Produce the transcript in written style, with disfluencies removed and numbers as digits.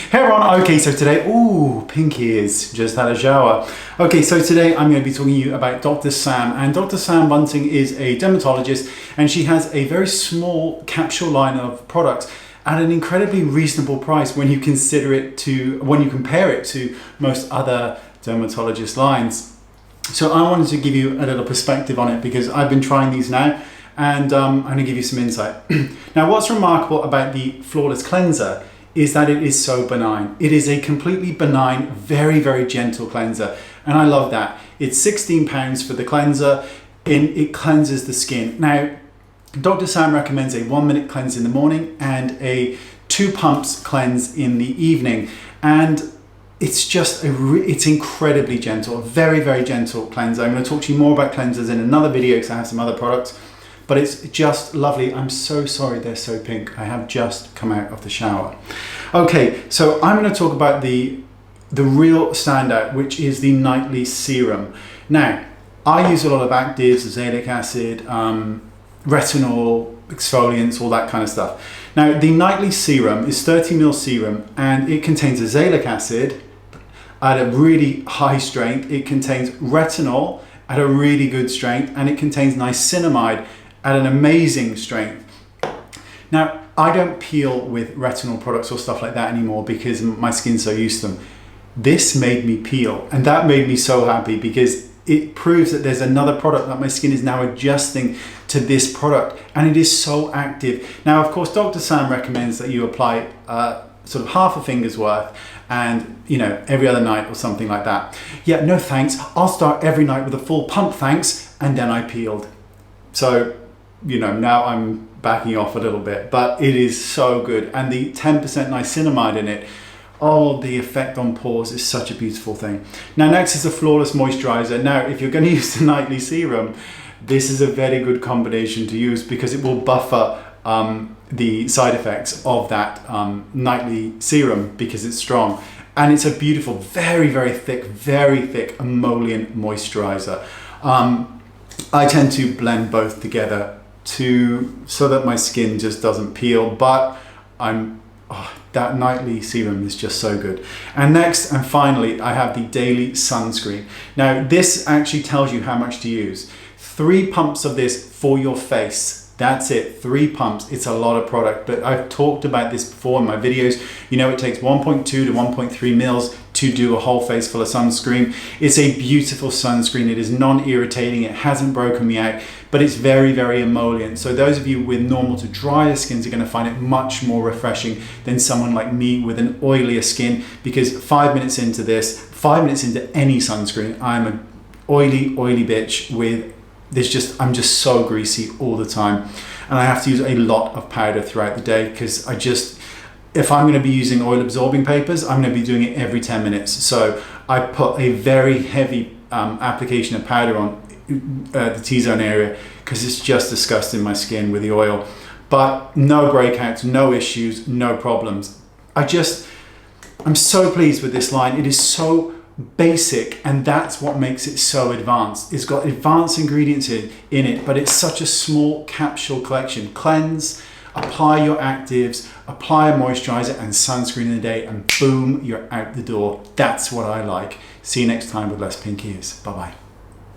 Hey everyone, okay, so today, ooh, pink ears, just had a shower. Okay, so today I'm going to be talking to you about Dr. Sam, and Dr. Sam Bunting is a dermatologist, and she has a very small capsule line of products at an incredibly reasonable price when you compare it to most other dermatologist lines. So I wanted to give you a little perspective on it because I've been trying these now, and I'm going to give you some insight. Now, what's remarkable about the Flawless Cleanser is that it is so benign. It is a completely benign, very, very gentle cleanser. And I love that. It's £16 for the cleanser, and it cleanses the skin. Now, Dr. Sam recommends a 1-minute cleanse in the morning and a 2 pumps cleanse in the evening. And it's just, it's incredibly gentle, a very, very gentle cleanser. I'm gonna talk to you more about cleansers in another video because I have some other products. But it's just lovely. I'm so sorry they're so pink. I have just come out of the shower. Okay, so I'm going to talk about the real standout, which is the nightly serum. Now, I use a lot of actives, azelaic acid, retinol, exfoliants, all that kind of stuff. Now, the nightly serum is 30ml serum, and it contains azelaic acid at a really high strength. It contains retinol at a really good strength, and it contains niacinamide at an amazing strength. Now, I don't peel with retinol products or stuff like that anymore because my skin's so used to them. This made me peel, and that made me so happy because it proves that there's another product that my skin is now adjusting to this product, and it is so active. Now, of course, Dr. Sam recommends that you apply sort of half a finger's worth and, you know, every other night or something like that. Yeah, no thanks. I'll start every night with a full pump, thanks, and then I peeled. So, you know, now I'm backing off a little bit, but it is so good. And the 10% niacinamide in it, oh, the effect on pores is such a beautiful thing. Now, next is the Flawless Moisturizer. Now, if you're going to use the nightly serum, this is a very good combination to use because it will buffer the side effects of that nightly serum because it's strong. And it's a beautiful, very, very thick emollient moisturizer. I tend to blend both together so that my skin just doesn't peel, but that nightly serum is just so good. And next and finally, I have the daily sunscreen. Now, this actually tells you how much to use. 3 pumps of this for your face. That's it, 3 pumps. It's a lot of product, but I've talked about this before in my videos. You know, it takes 1.2 to 1.3 mils to do a whole face full of sunscreen. It's a beautiful sunscreen. It is non-irritating. It hasn't broken me out, but it's very, very emollient. So those of you with normal to drier skins are going to find it much more refreshing than someone like me with an oilier skin, because 5 minutes into this, 5 minutes into any sunscreen, I'm an oily bitch with I'm just so greasy all the time, and I have to use a lot of powder throughout the day because if I'm going to be using oil absorbing papers, I'm going to be doing it every 10 minutes. So I put a very heavy application of powder on the T-zone area because it's just disgusting my skin with the oil. But no breakouts, no issues, no problems. I'm so pleased with this line. It is so basic, and that's what makes it so advanced. It's got advanced ingredients in it, but it's such a small capsule collection. Cleanse, apply your actives, apply a moisturizer and sunscreen in the day, and boom, you're out the door. That's what I like. See you next time with less pink ears. Bye-bye.